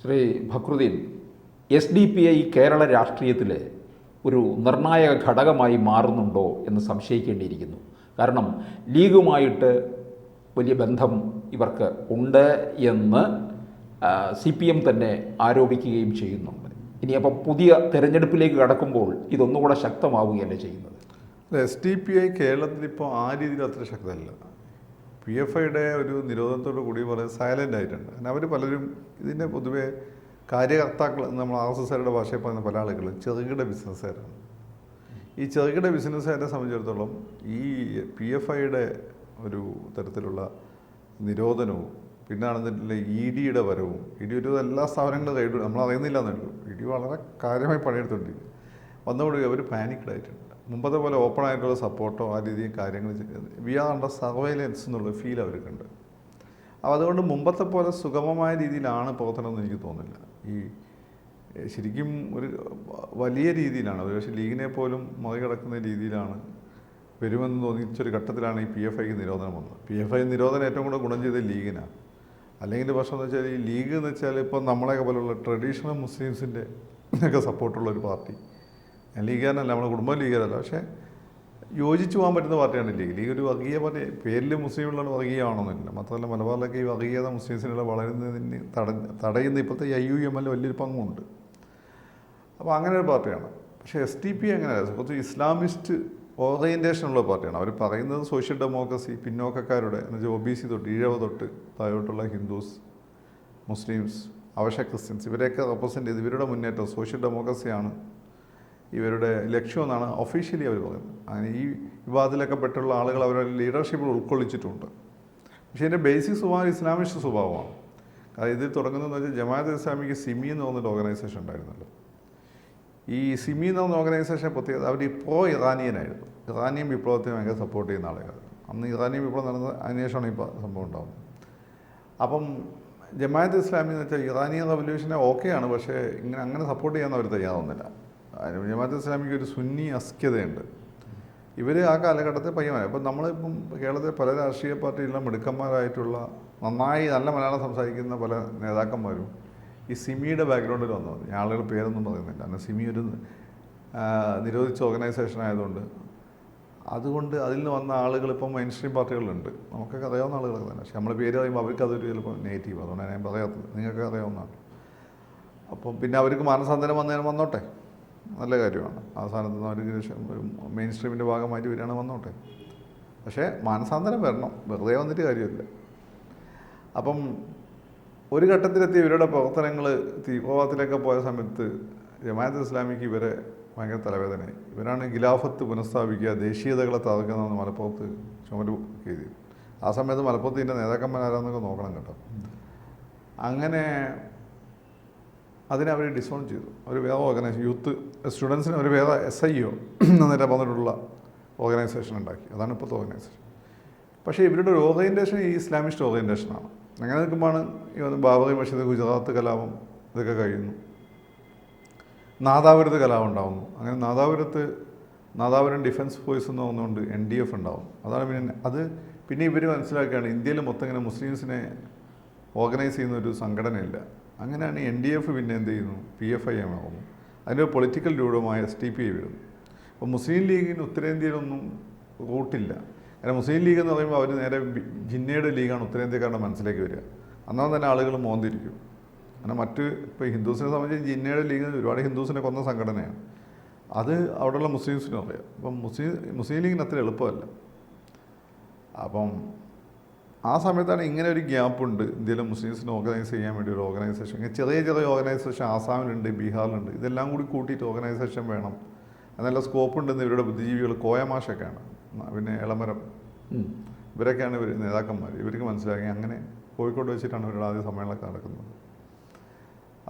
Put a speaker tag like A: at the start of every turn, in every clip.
A: Shri Fakhruddin, SDPI Kerala രാഷ്ട്രീയത്തിലെ ഒരു നിർണായക ഘടകമായി മാറുന്നുണ്ടോ എന്ന് സംശയിക്കേണ്ടിയിരിക്കുന്നു. കാരണം ലീഗുമായിട്ട് വലിയ ബന്ധം ഇവർക്ക് ഉണ്ട് എന്ന് CPM തന്നെ ആരോപിക്കുകയും ചെയ്യുന്നുണ്ട്. ഇനി അപ്പം പുതിയ തെരഞ്ഞെടുപ്പിലേക്ക് കടക്കുമ്പോൾ ഇതൊന്നുകൂടെ ശക്തമാവുകയല്ലേ ചെയ്യുന്നത്?
B: SDPI കേരളത്തിൽ ഇപ്പോൾ ആ രീതിയിൽ അത്ര ശക്തമല്ല. PFIയുടെ ഒരു നിരോധനത്തോടു കൂടി വളരെ സൈലൻ്റ് ആയിട്ടുണ്ട്. കാരണം അവർ പലരും ഇതിൻ്റെ പൊതുവെ കാര്യകർത്താക്കൾ, നമ്മൾ RSSകാരുടെ ഭാഷയിൽ പറയുന്ന പല ആളുകളും ചെറുകിട ബിസിനസ്സുകാരാണ്. ഈ ചെറുകിട ബിസിനസ്സുകാരെ സംബന്ധിച്ചിടത്തോളം ഈ PFIയുടെ ഒരു തരത്തിലുള്ള നിരോധനവും പിന്നാണെന്നിട്ടുള്ള EDയുടെ വരവും, ED ഒരു എല്ലാ സ്ഥാപനങ്ങളും കൈവിടും, നമ്മൾ അറിയുന്നില്ല എന്നുള്ളൂ. ED വളരെ കാര്യമായി പണിയെടുത്തുകൊണ്ടിരിക്കും. വന്നതോടെ അവർ പാനിക്ഡ് ആയിട്ടുണ്ട്. മുമ്പത്തെ പോലെ ഓപ്പൺ ആയിട്ടുള്ള സപ്പോർട്ടോ ആ രീതിയിൽ കാര്യങ്ങൾ വി ആർ അണ്ടർ സർവൈലൻസ് എന്നുള്ള ഫീൽ അവർക്കുണ്ട്. അപ്പോൾ അതുകൊണ്ട് മുമ്പത്തെ പോലെ സുഗമമായ രീതിയിലാണ് പ്രവർത്തനമെന്ന് എനിക്ക് തോന്നുന്നില്ല. ഈ ശരിക്കും ഒരു വലിയ രീതിയിലാണ്, പക്ഷേ ലീഗിനെ പോലും മറികടക്കുന്ന രീതിയിലാണ് വരുമെന്ന് തോന്നിച്ചൊരു ഘട്ടത്തിലാണ് ഈ PFIക്ക് നിരോധനം വന്നത്. PFI നിരോധനം ഏറ്റവും കൂടുതൽ ഗുണം ചെയ്തത് ലീഗിനാണ്. അല്ലെങ്കിൽ പ്രശ്നം എന്ന് വെച്ചാൽ ഈ ലീഗ് എന്ന് വെച്ചാൽ ഇപ്പം നമ്മളെയൊക്കെ പോലുള്ള ട്രഡീഷണൽ മുസ്ലിംസിൻ്റെ ഒക്കെ സപ്പോർട്ടുള്ള ഒരു പാർട്ടി. ഞാൻ ലീഗുകാരനല്ല, നമ്മുടെ കുടുംബം ലീഗുകാരല്ല, പക്ഷേ യോജിച്ചു പോകാൻ പറ്റുന്ന പാർട്ടിയാണ് ലീഗ്. ലീഗ് ഒരു വർഗീയ പാർട്ടി, പേരിൽ മുസ്ലിമുള്ള വർഗീയമാണെന്നില്ല. മാത്രമല്ല മലബാറിലൊക്കെ ഈ വർഗീയത മുസ്ലിംസിനുള്ള വളരുന്നതിന് തടയുന്ന ഇപ്പോഴത്തെ IUML വലിയൊരു പങ്കുണ്ട്. അപ്പോൾ അങ്ങനെ ഒരു പാർട്ടിയാണ്. പക്ഷേ SDPI അങ്ങനെയല്ല, കുറച്ച് ഇസ്ലാമിസ്റ്റ് ഓറിയൻറ്റേഷനുള്ള പാർട്ടിയാണ്. അവർ പറയുന്നത് സോഷ്യൽ ഡെമോക്രസി, പിന്നോക്കക്കാരുടെ എന്നുവെച്ചാൽ OBC തൊട്ട് ഈഴവ തൊട്ട് താഴോട്ടുള്ള ഹിന്ദുസ്, മുസ്ലിംസ്, അവശ ക്രിസ്ത്യൻസ്, ഇവരെയൊക്കെ റെപ്രസെൻ്റ് ചെയ്ത് ഇവരുടെ മുന്നേറ്റം സോഷ്യൽ ഡെമോക്രസിയാണ് ഇവരുടെ ലക്ഷ്യമെന്നാണ് ഒഫീഷ്യലി അവർ പറയുന്നത്. അങ്ങനെ ഈ വിവാദത്തിലൊക്കെ പെട്ടുള്ള ആളുകൾ അവരുടെ ലീഡർഷിപ്പിൽ ഉൾക്കൊള്ളിച്ചിട്ടുണ്ട്. പക്ഷേ ഇതിൻ്റെ ബേസിക് സ്വഭാവം ഇസ്ലാമിസ്റ്റ് സ്വഭാവമാണ്. കാരണം ഇതിൽ തുടങ്ങുന്നതെന്ന് വെച്ചാൽ ജമാഅത്ത് ഇസ്ലാമിക്ക് സിമി എന്ന് പറഞ്ഞൊരു ഓർഗനൈസേഷൻ ഉണ്ടായിരുന്നല്ലോ. ഈ സിമി എന്ന് പറഞ്ഞ ഓർഗനൈസേഷൻ പ്രത്യേകത അവർ പ്രോ ഇറാനിയനായിരുന്നു. ഇറാനിയൻ വിപ്ലവത്തെ ഭയങ്കര സപ്പോർട്ട് ചെയ്യുന്ന ആളുകൾ. അന്ന് ഇറാനിയൻ വിപ്ലവം നടന്നത് അതിനുശേഷമാണ് ഈ സംഭവം ഉണ്ടാകുന്നത്. അപ്പം ജമാഅത്ത് ഇസ്ലാമി എന്ന് വെച്ചാൽ ഇറാനിയൻ റവല്യൂഷനെ ഓക്കെയാണ്, പക്ഷേ അങ്ങനെ സപ്പോർട്ട് ചെയ്യാൻ അവർ തയ്യാറാവുന്നില്ല. ജമാഅത്ത് ഇസ്ലാമിക്ക് ഒരു സുന്നി അസ്ക്യതയുണ്ട്. ഇവർ ആ കാലഘട്ടത്തെ പയ്യന്മാർ. അപ്പം നമ്മളിപ്പം കേരളത്തിലെ പല രാഷ്ട്രീയ പാർട്ടിയിലുള്ള മിടുക്കന്മാരായിട്ടുള്ള നന്നായി നല്ല മലയാളം സംസാരിക്കുന്ന പല നേതാക്കന്മാരും ഈ സിമിയുടെ ബാക്ക്ഗ്രൗണ്ടിൽ വന്നത്. ആളുകൾ പേരൊന്നും പറയുന്നില്ല. കാരണം സിമി ഒരു നിരോധിച്ച ഓർഗനൈസേഷൻ ആയതുകൊണ്ട് അതുകൊണ്ട് അതിൽ നിന്ന് വന്ന ആളുകൾ ഇപ്പം മെയിൻ സ്ട്രീം പാർട്ടികളുണ്ട്. നമുക്കൊക്കെ അറിയാവുന്ന ആളുകളൊക്കെ തന്നെ. പക്ഷേ നമ്മൾ പേര് പറയുമ്പോൾ അവർക്ക് അതൊരു ചിലപ്പോൾ നെഗറ്റീവ്, അതുകൊണ്ടാണ് ഞാൻ പറയാത്തത്. നിങ്ങൾക്ക് അറിയാവുന്നതാണ്. അപ്പം പിന്നെ അവർക്ക് മാനസാന്തരം വന്നോട്ടെ, നല്ല കാര്യമാണ്. ആ സ്ഥാനത്ത് നിന്ന് അവർക്ക് ഒരു മെയിൻ സ്ട്രീമിൻ്റെ ഭാഗമായിട്ട് വരികയാണ്, വന്നോട്ടെ. പക്ഷേ മാനസാന്തരം വരണം, വെറുതെ വന്നിട്ട് കാര്യമില്ല. അപ്പം ഒരു ഘട്ടത്തിലെത്തി ഇവരുടെ പ്രവർത്തനങ്ങൾ തീവ്രവാദത്തിലൊക്കെ പോയ സമയത്ത് ജമാഅത്ത് ഇസ്ലാമിക്ക് ഇവരെ ഭയങ്കര തലവേദനയായി. ഇവരാണ് ഖിലാഫത്ത് പുനഃസ്ഥാപിക്കുക, ദേശീയതകളെ തകർക്കുന്നതെന്ന് മലപ്പുറത്ത് ചുമര് ചെയ്തു. ആ സമയത്ത് മലപ്പുറത്തിൻ്റെ നേതാക്കന്മാരാരാന്നൊക്കെ നോക്കണം കേട്ടോ. അങ്ങനെ അതിനെ അവർ ഡിസോൺ ചെയ്തു. അവർ വേറെ ഓർഗനൈസേഷൻ, യൂത്ത് സ്റ്റുഡൻസിന് അവർ വേറെ SIO എന്നിട്ട് വന്നിട്ടുള്ള ഓർഗനൈസേഷൻ ഉണ്ടാക്കി. അതാണ് ഇപ്പോഴത്തെ ഓർഗനൈസേഷൻ. പക്ഷേ ഇവരുടെ ഒരു ഓറിയൻറ്റേഷൻ ഈ ഇസ്ലാമിസ്റ്റ് ഓറിയൻറ്റേഷനാണ്. അങ്ങനെ നിൽക്കുമ്പോഴാണ് ഈ ബാബറി മസ്ജിദ്, ഗുജറാത്ത് കലാപം ഇതൊക്കെ കഴിയുന്നു. നാദാപുരത്ത് കലാപം ഉണ്ടാകുന്നു. അങ്ങനെ നാദാപുരം ഡിഫൻസ് ഫോഴ്സ് എന്ന് പറഞ്ഞുകൊണ്ട് NDF ഉണ്ടാകും. അതാണ് പിന്നെ ഇവർ മനസ്സിലാക്കുകയാണ് ഇന്ത്യയിൽ മൊത്തം ഇങ്ങനെ മുസ്ലിംസിനെ ഓർഗനൈസ് ചെയ്യുന്ന ഒരു സംഘടനയില്ല. അങ്ങനെയാണ് NDF പിന്നെ എന്ത് ചെയ്യുന്നു, PFI ആകുന്നു. അതിൻ്റെ പൊളിറ്റിക്കൽ രൂപമായ SDPI വരുന്നു. അപ്പോൾ മുസ്ലിം ലീഗിന് ഉത്തരേന്ത്യയിലൊന്നും റൂട്ടില്ല. കാരണം മുസ്ലിം ലീഗ് എന്ന് പറയുമ്പോൾ അവർ നേരെ ജിന്നയുടെ ലീഗാണ് ഉത്തരേന്ത്യക്കാരുടെ മനസ്സിലേക്ക് വരിക. അന്നാൽ തന്നെ ആളുകൾ മോന്തിരിക്കും. അങ്ങനെ ഇപ്പോൾ ഹിന്ദുസിനെ സംബന്ധിച്ച് ജിന്നയുടെ ലീഗ് ഒരുപാട് ഹിന്ദുസിനെ കൊന്ന സംഘടനയാണ്. അത് അവിടെയുള്ള മുസ്ലിംസിനും അറിയാം. അപ്പം മുസ്ലിം ലീഗിന് അത്ര എളുപ്പമല്ല. അപ്പം ആ സമയത്താണ് ഇങ്ങനെ ഒരു ഗ്യാപ്പുണ്ട് ഇന്ത്യയിലെ മുസ്ലിംസിനെ ഓർഗനൈസ് ചെയ്യാൻ വേണ്ടി ഒരു ഓർഗനൈസേഷൻ. ഇങ്ങനെ ചെറിയ ഓർഗനൈസേഷൻ ആസാമിലുണ്ട്, ബീഹാറിലുണ്ട്. ഇതെല്ലാം കൂടി കൂട്ടിയിട്ട് ഓർഗനൈസേഷൻ വേണം, നല്ല സ്കോപ്പ് ഉണ്ടെന്ന് ഇവരുടെ ബുദ്ധിജീവികൾ, കോയമാഷൊക്കെയാണ്, പിന്നെ എളമരം, ഇവരൊക്കെയാണ് ഇവർ നേതാക്കന്മാർ. ഇവർക്ക് മനസ്സിലാക്കി. അങ്ങനെ കോഴിക്കോട് വെച്ചിട്ടാണ് ഇവരുടെ ആദ്യ സമ്മേളനമൊക്കെ നടക്കുന്നത്.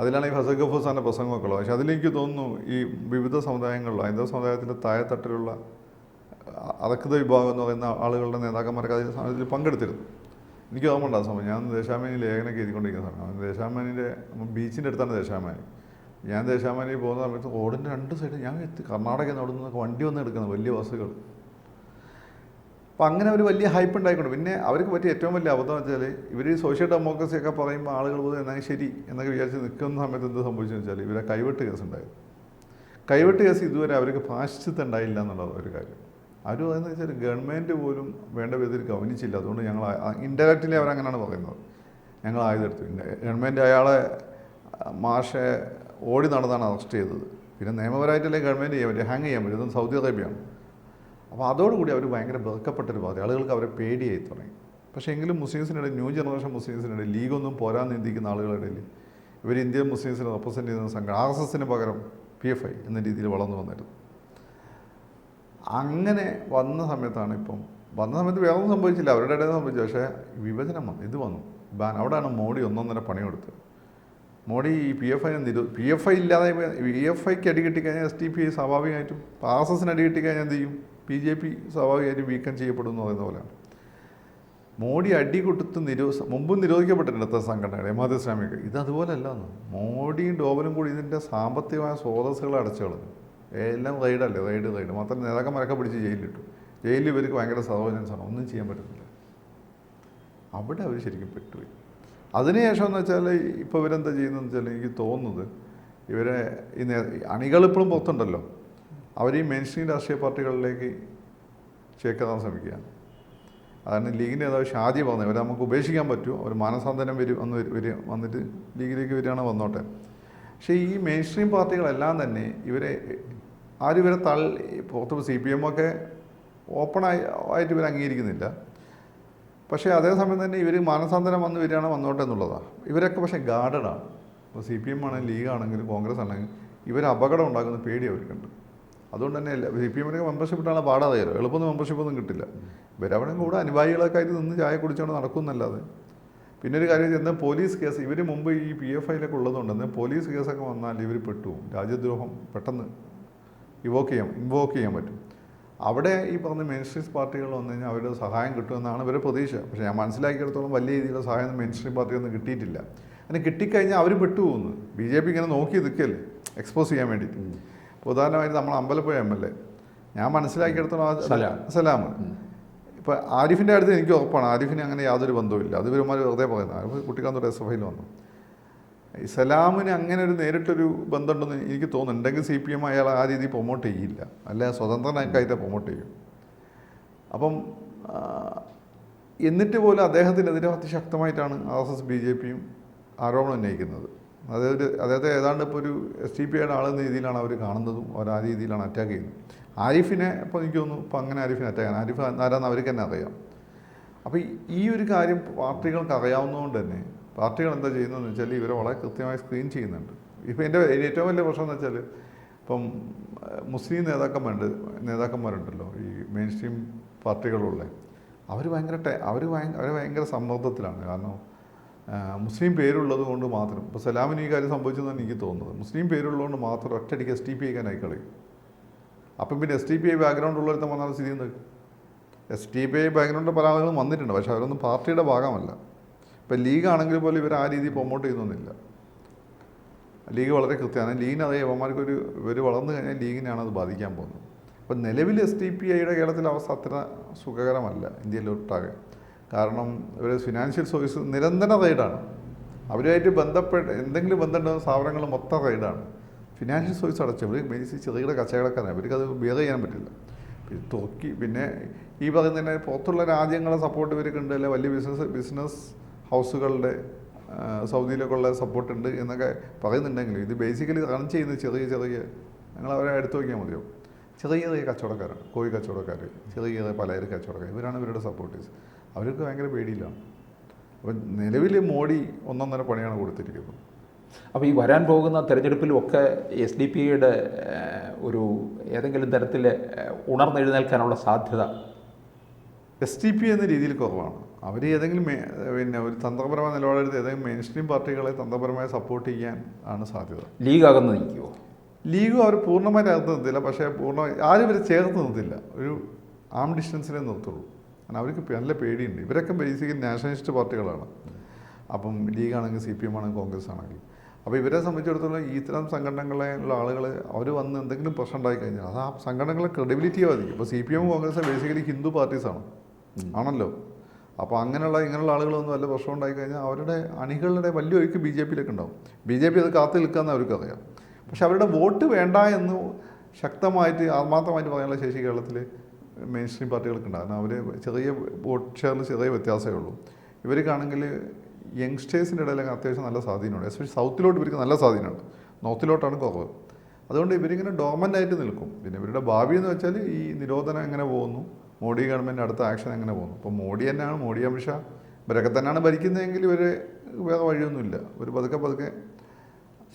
B: അതിലാണ് ഈ ഫസൽ ഗഫൂസാൻ്റെ പ്രസംഗമൊക്കെ ഉള്ളത്. പക്ഷേ അതിലെനിക്ക് തോന്നുന്നു ഈ വിവിധ സമുദായങ്ങളിലോ ഹൈന്ദവ സമുദായത്തിൻ്റെ താഴെത്തട്ടിലുള്ള അധകൃത വിഭാഗം എന്ന് പറയുന്ന ആളുകളുടെ നേതാക്കന്മാരൊക്കെ അതിൽ പങ്കെടുത്തിരുന്നു. എനിക്ക് ഓർമ്മയുണ്ട് ആ സമയം. ഞാൻ ദേശാമാനി ലേഖനമൊക്കെ എഴുതിക്കൊണ്ടിരിക്കുന്ന സമയം. ദേശാമാനിൻ്റെ ബീച്ചിൻ്റെ അടുത്താണ് ദേശാമാനി. ഞാൻ ദേശാമാനി പോകുന്ന സമയത്ത് റോഡിൻ്റെ രണ്ട് സൈഡ് ഞാൻ കർണാടകയിൽ നിന്ന് അവിടെ നിന്നൊക്കെ വണ്ടി വന്ന് എടുക്കുന്നത് വലിയ ബസ്സുകൾ. അപ്പോൾ അങ്ങനെ ഒരു വലിയ ഹൈപ്പ് ഉണ്ടായിക്കൊണ്ട് പിന്നെ അവർക്ക് പറ്റിയ ഏറ്റവും വലിയ അബദ്ധം വെച്ചാൽ ഇവർ ഈ സോഷ്യൽ ഡെമോക്രസി ഒക്കെ പറയുമ്പോൾ ആളുകൾ പോലും എന്നാൽ ശരി എന്നൊക്കെ വിചാരിച്ച് നിൽക്കുന്ന സമയത്ത് എന്ത് സംഭവിച്ചെന്ന് വെച്ചാൽ ഇവരെ കൈവെട്ട് കേസ് ഉണ്ടായിരുന്നു. കൈവെട്ട് കേസ് ഇതുവരെ അവർക്ക് പ്രായശ്ചിത്തം ഉണ്ടായില്ല എന്നുള്ളത് ഒരു കാര്യം. അവരും അതെന്ന് വെച്ചാൽ ഗവൺമെൻറ് പോലും വേണ്ട വിധത്തിൽ ഗവനിച്ചില്ല. അതുകൊണ്ട് ഞങ്ങൾ ഇൻഡയറക്റ്റ്ലി അവരങ്ങനെയാണ് പറയുന്നത്, ഞങ്ങൾ ആയുധെടുത്തു. ഗവൺമെൻറ് അയാളെ മാഷെ ഓടി നടന്നാണ് അറസ്റ്റ് ചെയ്തത്. പിന്നെ നിയമപരമായിട്ടല്ലേ ഗവൺമെൻറ് ചെയ്യാൻ പറ്റും, ഹാങ് ചെയ്യാൻ പറ്റും. ഇതൊന്നും സൗദി അറേബ്യയാണ്. അപ്പോൾ അതോടുകൂടി അവർ ഭയങ്കര വെറുക്കപ്പെട്ടൊരു പാർട്ടി, ആളുകൾക്ക് അവരെ പേടിയായി തുടങ്ങി. പക്ഷേ എങ്കിലും മുസ്ലിംസിനിടയിൽ, ന്യൂ ജനറേഷൻ മുസ്ലിംസിനിടയിൽ, ലീഗൊന്നും പോരാൻ നീന്തിക്കുന്ന ആളുകളുടെ ഇടയിൽ ഇവർ ഇന്ത്യൻ മുസ്ലിംസിനെ റെപ്രസെൻറ്റ് ചെയ്യുന്ന സംഘടന RSSന് പകരം PFI എന്ന രീതിയിൽ വളർന്നു വന്നിരുന്നു. അങ്ങനെ വന്ന സമയത്താണ് വന്ന സമയത്ത് വേറൊന്നും സംഭവിച്ചില്ല, അവരുടെ ഇടയിൽ സംഭവിച്ചു. പക്ഷേ വിഭജനം വന്നു, ഇത് വന്നു ബാൻ. അവിടെയാണ് മോഡി ഒന്നൊന്നര പണിയെടുത്തത്. മോഡി ഈ PFI ഇല്ലാതെ PFIക്ക് അടി കിട്ടിക്കഴിഞ്ഞാൽ SDPI സ്വാഭാവികമായിട്ടും, RSSന് അടി കിട്ടിക്കഴിഞ്ഞാൽ എന്ത് ചെയ്യും, BJP സ്വാഭാവികമായിട്ടും വീക്കം ചെയ്യപ്പെടും എന്ന് പറയുന്ന പോലെയാണ്. മോഡി അടി കൊടുത്ത് മുമ്പും നിരോധിക്കപ്പെട്ടിട്ടുണ്ട് എത്ര സംഘടനകൾ, ജമാഅത്തെ ഇസ്ലാമിക്ക്. ഇത് അതുപോലെയല്ല. മോഡിയും ഡോവലും കൂടി ഇതിൻ്റെ സാമ്പത്തികമായ സ്രോതസ്സുകൾ അടച്ചു കളഞ്ഞു. എല്ലാം റൈഡല്ലേ, റൈഡ് മാത്രം. നേതാക്കന്മാരൊക്കെ പിടിച്ച് ജയിലിലിട്ടു. ജയിലിൽ ഇവർക്ക് ഭയങ്കര സർവൈലൻസാണ്, ഒന്നും ചെയ്യാൻ പറ്റുന്നില്ല. അവിടെ അവർ ശരിക്കും പെട്ടുപോയി. അതിനുശേഷം എന്ന് വെച്ചാൽ ഇപ്പോൾ ഇവരെന്താ ചെയ്യുന്നതെന്ന് വെച്ചാൽ എനിക്ക് തോന്നുന്നത് ഇവരെ അണികൾ ഇപ്പോഴും പുറത്തുണ്ടല്ലോ, അവർ ഈ മെയിൻ സ്ട്രീം രാഷ്ട്രീയ പാർട്ടികളിലേക്ക് ചേർക്കാൻ ശ്രമിക്കുകയാണ്. അതാണ് ലീഗിൻ്റെ നേതാവ് ഷാജി പറഞ്ഞത്, ഇവരെ നമുക്ക് ഉപേക്ഷിക്കാൻ പറ്റുമോ, അവർ മാനസാന്തരം വന്നിട്ട് ലീഗിലേക്ക് വരികയാണ്, വന്നോട്ടെ. പക്ഷേ ഈ മെയിൻ സ്ട്രീം പാർട്ടികളെല്ലാം തന്നെ ആരും ഇവരെ പുറത്ത് CPM ഒക്കെ ആയിട്ട് ഇവർ അംഗീകരിക്കുന്നില്ല. പക്ഷേ അതേസമയം തന്നെ ഇവർ മാനസാന്തരം വന്നോട്ടെ എന്നുള്ളതാണ്. ഇവരൊക്കെ പക്ഷേ ഗാർഡഡാണ്. ഇപ്പോൾ CPM ആണെങ്കിലും ലീഗാണെങ്കിലും കോൺഗ്രസ് ആണെങ്കിലും ഇവർ അപകടം ഉണ്ടാക്കുന്ന പേടി അവർക്കുണ്ട്. അതുകൊണ്ട് തന്നെ CPMനൊക്കെ മെമ്പർഷിപ്പ് ഇട്ടാണ് പാടാതെയല്ലോ, എളുപ്പമൊന്നും മെമ്പർഷിപ്പൊന്നും കിട്ടില്ല. ഇവരവിടെ കൂടെ അനുഭാവികളൊക്കെ ആയിട്ട് നിന്ന് ചായ കുടിച്ചുകൊണ്ട് നടക്കുമെന്നല്ലാതെ. പിന്നെ ഒരു കാര്യം എന്നാൽ പോലീസ് കേസ്, ഇവർ മുമ്പ് ഈ PFIയിലൊക്കെ ഉള്ളതുകൊണ്ട് എന്നാൽ പോലീസ് കേസൊക്കെ വന്നാൽ ഇവർ പെട്ടുപോകും. രാജ്യദ്രോഹം പെട്ടെന്ന് ഇൻവോക്ക് ചെയ്യാൻ പറ്റും. അവിടെ ഈ പറഞ്ഞ മെയിൻ സ്ട്രീം പാർട്ടികൾ വന്നു കഴിഞ്ഞാൽ അവരുടെ സഹായം കിട്ടുമെന്നാണ് ഇവരുടെ പ്രതീക്ഷ. പക്ഷേ ഞാൻ മനസ്സിലാക്കിയെടുത്തോളം വലിയ രീതിയിലുള്ള സഹായം മെയിൻ സ്ട്രീം പാർട്ടിയൊന്നും കിട്ടിയിട്ടില്ല. അങ്ങനെ കിട്ടിക്കഴിഞ്ഞാൽ അവർ പെട്ടുപോകുന്നു. BJP ഇങ്ങനെ നോക്കി നിൽക്കല്ലേ എക്സ്പോസ് ചെയ്യാൻ വേണ്ടിയിട്ട്. ഉദാഹരണമായിട്ട് നമ്മൾ അമ്പലപ്പുഴ MLA ഞാൻ മനസ്സിലാക്കിയെടുത്തോളം സലാം. ഇപ്പോൾ ആരിഫിൻ്റെ അടുത്ത് എനിക്ക് ഉറപ്പാണ് ആരിഫിന് അങ്ങനെ യാതൊരു ബന്ധവുമില്ല. അത് ഇവരുമാർ വെറുതെ പറയുന്നത്. കുട്ടിക്കാന്തോട് SFIയിൽ വന്നു. ഈ സലാമിന് അങ്ങനെ ഒരു നേരിട്ടൊരു ബന്ധമുണ്ടെന്ന് എനിക്ക് തോന്നുന്നു. ഉണ്ടെങ്കിൽ CPM അയാൾ ആ രീതിയിൽ പ്രൊമോട്ട് ചെയ്യില്ല, അല്ല സ്വതന്ത്രനായിട്ട് പ്രൊമോട്ട് ചെയ്യും. അപ്പം എന്നിട്ട് പോലും അദ്ദേഹത്തിനെതിരെ അതിശക്തമായിട്ടാണ് RSS BJPയും ആരോപണം ഉന്നയിക്കുന്നത്. അതായത് ഏതാണ്ട് ഇപ്പോൾ ഒരു SDPIയുടെ ആളെന്ന രീതിയിലാണ് അവർ കാണുന്നതും അവർ ആ രീതിയിലാണ് അറ്റാക്ക് ചെയ്യുന്നത്. ആരിഫിനെ ഇപ്പോൾ എനിക്ക് തോന്നുന്നു ഇപ്പോൾ അങ്ങനെ ആരിഫിനെ അറ്റാക്ക് ചെയ്യാൻ ആരിഫ് ആരാന്ന് അവർക്ക് തന്നെ അറിയാം. അപ്പോൾ ഈ ഒരു കാര്യം പാർട്ടികൾക്ക് അറിയാവുന്നതുകൊണ്ട് തന്നെ പാർട്ടികൾ എന്താ ചെയ്യുന്നതെന്ന് വെച്ചാൽ ഇവരെ വളരെ കൃത്യമായി സ്ക്രീൻ ചെയ്യുന്നുണ്ട്. ഇപ്പോൾ എൻ്റെ ഏറ്റവും വലിയ പ്രശ്നം എന്ന് വെച്ചാൽ ഇപ്പം മുസ്ലിം നേതാക്കന്മാരുണ്ടല്ലോ ഈ മെയിൻ സ്ട്രീം പാർട്ടികളുള്ള അവർ ഭയങ്കര സമ്മർദ്ദത്തിലാണ്. കാരണം മുസ്ലിം പേരുള്ളത് കൊണ്ട് മാത്രം ഇപ്പോൾ സലാമിന് ഈ കാര്യം സംഭവിച്ചെന്നാണ് എനിക്ക് തോന്നുന്നത്. മുസ്ലിം പേരുള്ളതുകൊണ്ട് മാത്രം ഒറ്റയടിക്ക് SDPIക്കാനായി കളയും. അപ്പം പിന്നെ SDPI ബാക്ക്ഗ്രൗണ്ട് ഉള്ളവരുടെ വന്നാൽ സ്ഥിതി എന്താ? SDPI ബാക്ക്ഗ്രൗണ്ട് പല ആളുകളും വന്നിട്ടുണ്ട്, പക്ഷേ അവരൊന്നും പാർട്ടിയുടെ ഭാഗമല്ല. ഇപ്പം ലീഗാണെങ്കിൽ പോലും ഇവർ ആ രീതിയിൽ പ്രൊമോട്ട് ചെയ്യുന്നൊന്നുമില്ല. ലീഗ് വളരെ കൃത്യമാണ്. ലീഗിന് അതേ യുവമാർക്കൊരു ഇവർ വളർന്നു കഴിഞ്ഞാൽ ലീഗിനാണ് അത് ബാധിക്കാൻ പോകുന്നത്. അപ്പം നിലവിൽ SDPIയുടെ കേരളത്തിലെ അവസ്ഥ അത്ര സുഖകരമല്ല ഇന്ത്യയിലൊട്ടാകെ. കാരണം ഇവർ ഫിനാൻഷ്യൽ സർവീസ് നിരന്തര റൈഡാണ്. അവരുമായിട്ട് എന്തെങ്കിലും ബന്ധമുണ്ടെന്ന സ്ഥാപനങ്ങൾ മൊത്തം റൈഡാണ്. ഫിനാൻഷ്യൽ സർവീസ് അടച്ചു ഇവർ ചെറുകിട കച്ചവടക്കാരാണ്. ഇവർക്കത് ബിയർ ചെയ്യാൻ പറ്റില്ല. പിന്നെ ഈ പറയുന്നതിന് പുറത്തുള്ള രാജ്യങ്ങളെ സപ്പോർട്ട് ഇവർക്കുണ്ട്, അല്ലെ വലിയ ബിസിനസ് ഹൗസുകളുടെ സൗദിയിലൊക്കെ ഉള്ള സപ്പോർട്ടുണ്ട് എന്നൊക്കെ പറയുന്നുണ്ടെങ്കിലും ഇത് ബേസിക്കലി റൺ ചെയ്യുന്നത് ചെറിയ ഞങ്ങൾ അവരെ എടുത്തു നോക്കിയാൽ മതിയോ, ചെറിയ കച്ചവടക്കാരാണ്. കോഴി കച്ചവടക്കാർ, ചെറിയ പലചരക്ക് കച്ചവടക്കാർ, ഇവരാണ് ഇവരുടെ സപ്പോർട്ടേഴ്സ്. അവർക്ക് ഭയങ്കര പേടിയിലാണ്. അപ്പം നിലവിൽ മോഡി ഒന്നൊന്നര പണിയാണ് കൊടുത്തിരിക്കുന്നത്.
A: അപ്പോൾ ഈ വരാൻ പോകുന്ന തെരഞ്ഞെടുപ്പിലുമൊക്കെ SDPIയുടെ ഒരു ഏതെങ്കിലും തരത്തിൽ ഉണർന്നെഴുന്നേൽക്കാനുള്ള സാധ്യത
B: SDPI എന്ന രീതിയിൽ കുറവാണ്. അവർ ഏതെങ്കിലും പിന്നെ ഒരു തന്ത്രപരമായ നിലപാടെടുത്ത് ഏതെങ്കിലും മെയിൻ സ്ട്രീം പാർട്ടികളെ തന്ത്രപരമായി സപ്പോർട്ട് ചെയ്യാൻ ആണ് സാധ്യത.
A: ലീഗ് അകന്ന് നിൽക്കുമോ?
B: ലീഗും അവർ പൂർണ്ണമായിട്ട് അകത്ത് നിർത്തില്ല, പക്ഷേ ആരും ഇവരെ ചേർത്ത് നിർത്തില്ല. ഒരു ആം ഡിസ്റ്റൻസിനെ നിർത്തുള്ളൂ. കാരണം അവർക്ക് നല്ല പേടിയുണ്ട്. ഇവരൊക്കെ ബേസിക്കലി നാഷണലിസ്റ്റ് പാർട്ടികളാണ്. അപ്പം ലീഗാണെങ്കിൽ CPM ആണെങ്കിൽ കോൺഗ്രസ് ആണെങ്കിൽ. അപ്പോൾ ഇവരെ സംബന്ധിച്ചിടത്തോളം ഇത്തരം സംഘടനകളിലുള്ള ആളുകൾ അവർ വന്ന് എന്തെങ്കിലും പ്രശ്നം ഉണ്ടായി കഴിഞ്ഞാൽ അത് ആ സംഘടനകളെ ക്രെഡിബിലിറ്റിയെ ബാധിക്കും. ഇപ്പോൾ CPM കോൺഗ്രസ് ബേസിക്കലി ഹിന്ദു പാർട്ടീസാണ്. ആണല്ലോ. അപ്പോൾ ഇങ്ങനെയുള്ള ആളുകളൊന്നും വല്ല പ്രശ്നം ഉണ്ടായിക്കഴിഞ്ഞാൽ അവരുടെ അണികളുടെ വലിയ ഒഴുക്ക് ബി ജെ പിയിലേക്ക് ഉണ്ടാവും. ബി ജെ പി അത് കാത്തു നിൽക്കാമെന്ന് അവർക്കറിയാം. പക്ഷെ അവരുടെ വോട്ട് വേണ്ട എന്ന് ശക്തമായിട്ട് ആത്മാർത്ഥമായിട്ട് പറയാനുള്ള ശേഷി കേരളത്തിൽ മെയിൻ സ്ട്രീം പാർട്ടികൾക്ക് ഉണ്ടാകും. അവർ ചെറിയ വോട്ട് ഷെയറിൽ ചെറിയ വ്യത്യാസമേ ഉള്ളൂ. ഇവർക്കാണെങ്കിൽ യങ്സ്റ്റേഴ്സിൻ്റെ ഇടയിലൊക്കെ അത്യാവശ്യം നല്ല സ്വാധീനമുണ്ട്. എസ്പെഷ്യലി സൗത്തിലോട്ട് ഇവർക്ക് നല്ല സ്വാധീനമുണ്ട്, നോർത്തിലോട്ടാണ് കുറവ്. അതുകൊണ്ട് ഇവരിങ്ങനെ ഡോമൻ്റ് ആയിട്ട് നിൽക്കും. പിന്നെ ഇവരുടെ ഭാവി എന്ന് വെച്ചാൽ ഈ നിരോധനം എങ്ങനെ പോകുന്നു, മോഡി ഗവൺമെൻറ് അടുത്ത ആക്ഷൻ എങ്ങനെ പോകുന്നു. ഇപ്പോൾ മോഡി തന്നെയാണ്, മോഡി അമിത്ഷാ ഇവരൊക്കെ തന്നെയാണ് ഭരിക്കുന്നതെങ്കിൽ ഇവർ വേറെ വഴിയൊന്നുമില്ല. ഒരു പതുക്കെ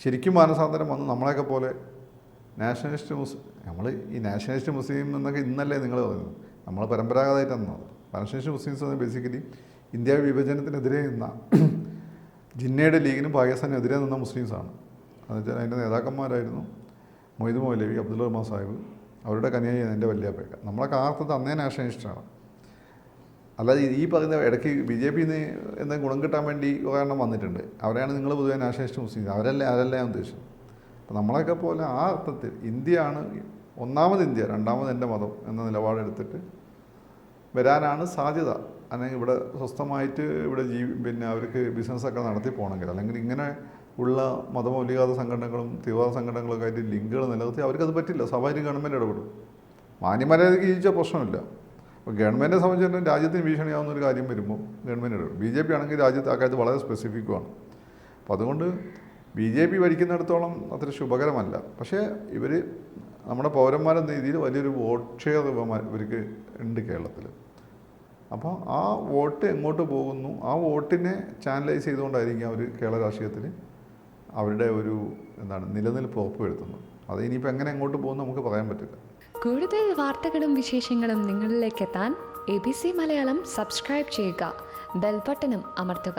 B: ശരിക്കും മാനസാന്തരം വന്ന് നമ്മളെയൊക്കെ പോലെ നാഷണലിസ്റ്റ് നമ്മൾ ഈ നാഷണലിസ്റ്റ് മുസ്ലിം എന്നൊക്കെ ഇന്നല്ലേ നിങ്ങൾ പറയുന്നത്, നമ്മൾ പരമ്പരാഗതമായിട്ട് തന്നത്. നാഷണലിസ്റ്റ് മുസ്ലിംസ് എന്ന് ബേസിക്കലി ഇന്ത്യ വിഭജനത്തിനെതിരെ നിന്ന ജിന്നയുടെ ലീഗിനും പാകിസ്ഥാനെതിരെ നിന്ന മുസ്ലിംസാണ്. എന്നുവെച്ചാൽ അതിൻ്റെ നേതാക്കന്മാരായിരുന്നു മൊയ്തു മൗലവി, അബ്ദുൽ റഹ്മാൻ സാഹിബ്, അവരുടെ കന്യായി എൻ്റെ വല്യാപ്പേക്ക. നമ്മളൊക്കെ ആർത്തത് അന്നേ നാഷണലിസ്റ്റാണ്. അല്ലാതെ ഈ പറയുന്ന ഇടയ്ക്ക് ബി ജെ പിന്ന് എന്തെങ്കിലും ഗുണം കിട്ടാൻ വേണ്ടി ഒരെണ്ണം വന്നിട്ടുണ്ട്. അവരെയാണ് നിങ്ങൾ പൊതുവെ നാഷണലിസ്റ്റ് മുസ്ലിംസ്, അതല്ല ഞാൻ ഉദ്ദേശിച്ചത്. അപ്പോൾ നമ്മളൊക്കെ പോലെ ആ അർത്ഥത്തിൽ ഇന്ത്യയാണ് ഒന്നാമത് ഇന്ത്യ, രണ്ടാമത് എൻ്റെ മതം എന്ന നിലപാടെടുത്തിട്ട് വരാനാണ് സാധ്യത. അല്ലെങ്കിൽ ഇവിടെ സ്വസ്ഥമായിട്ട് ഇവിടെ പിന്നെ അവർക്ക് ബിസിനസ്സൊക്കെ നടത്തി പോകണമെങ്കിൽ, അല്ലെങ്കിൽ ഇങ്ങനെ ഉള്ള മതമൗലികവാദ സംഘടനകളും തീവ്രവാദ സംഘടനകളൊക്കെ ആയിട്ട് ലിങ്കുകൾ നിലനിർത്തി അവർക്കത് പറ്റില്ല. സ്വാഭാവിക ഗവൺമെൻറ് ഇടപെടും. മാന്യമര്യാദയ്ക്ക് ജീവിച്ച പ്രശ്നമില്ല. അപ്പോൾ ഗവൺമെൻറ്റിനെ സംബന്ധിച്ചിടത്തോളം രാജ്യത്തിന് ഭീഷണിയാവുന്ന ഒരു കാര്യം വരുമ്പോൾ ഗവൺമെൻറ് ഇടപെടും. ബി ജെ പി ആണെങ്കിൽ രാജ്യത്ത് ആ കാര്യത്തിൽ വളരെ സ്പെസിഫിക്കുമാണ്. അപ്പോൾ അതുകൊണ്ട് ബി ജെ പി ഭരിക്കുന്നിടത്തോളം അത്ര ശുഭകരമല്ല. പക്ഷേ ഇവർ നമ്മുടെ പൗരന്മാരെന്ന രീതിയിൽ വലിയൊരു വോട്ട് ഷെയർ ഇവർക്ക് ഉണ്ട് കേരളത്തിൽ. അപ്പോൾ ആ വോട്ട് എങ്ങോട്ട് പോകുന്നു, ആ വോട്ടിനെ ചാനലൈസ് ചെയ്തുകൊണ്ടായിരിക്കും അവർ കേരള രാഷ്ട്രീയത്തിൽ അവരുടെ ഒരു നിലനിൽപ്പ് ഉറപ്പുവരുത്തുന്നത്. അത് ഇനിയിപ്പോൾ എങ്ങനെ എങ്ങോട്ട് പോകുന്നു നമുക്ക് പറയാൻ പറ്റില്ല.
C: കൂടുതൽ വാർത്തകളും വിശേഷങ്ങളും നിങ്ങളിലേക്ക് എത്താൻ ABC മലയാളം സബ്സ്ക്രൈബ് ചെയ്യുക, ബെൽ ബട്ടണും അമർത്തുക.